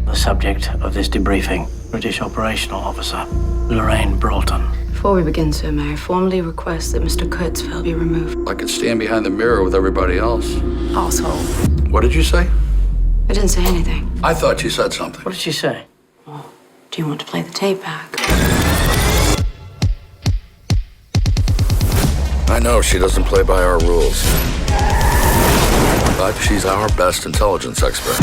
The subject of this debriefing, British operational officer, Lorraine Broughton. Before we begin, sir, may I formally request that Mr. Kurtzfeld be removed? I could stand behind the mirror with everybody else. Asshole. What did you say? I didn't say anything. I thought you said something. What did she say? Well, do you want to play the tape back? I know she doesn't play by our rules. But she's our best intelligence expert.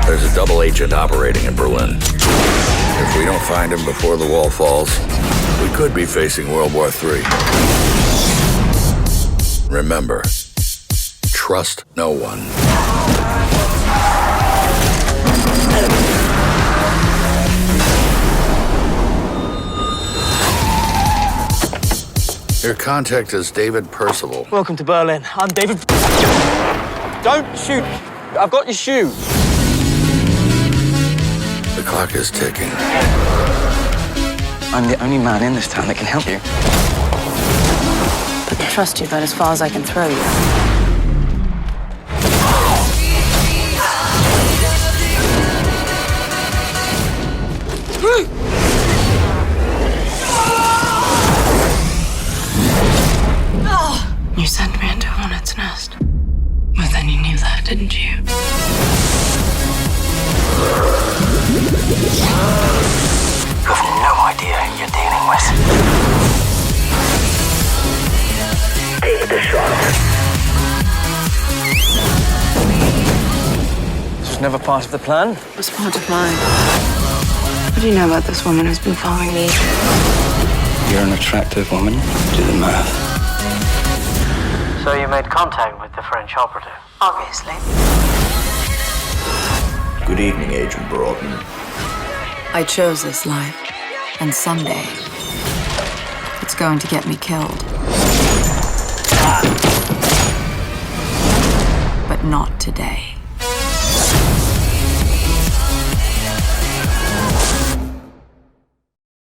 There's a double agent operating in Berlin. If we don't find him before the wall falls, we could be facing World War III. Remember, trust no one. Your contact is David Percival. Welcome to Berlin. I'm David. Don't shoot. I've got your shoe. The clock is ticking. I'm the only man in this town that can help you. I can trust you about as far as I can throw you. You sent me into a hornet's nest. But then you knew that, didn't you? You have no idea who you're dealing with. Take the shot. This was never part of the plan. It was part of mine. What do you know about this woman who's been following me? You're an attractive woman. Do the math. So you made contact with the French operative? Obviously. Good evening, Agent Broughton. I chose this life, and someday it's going to get me killed. But not today.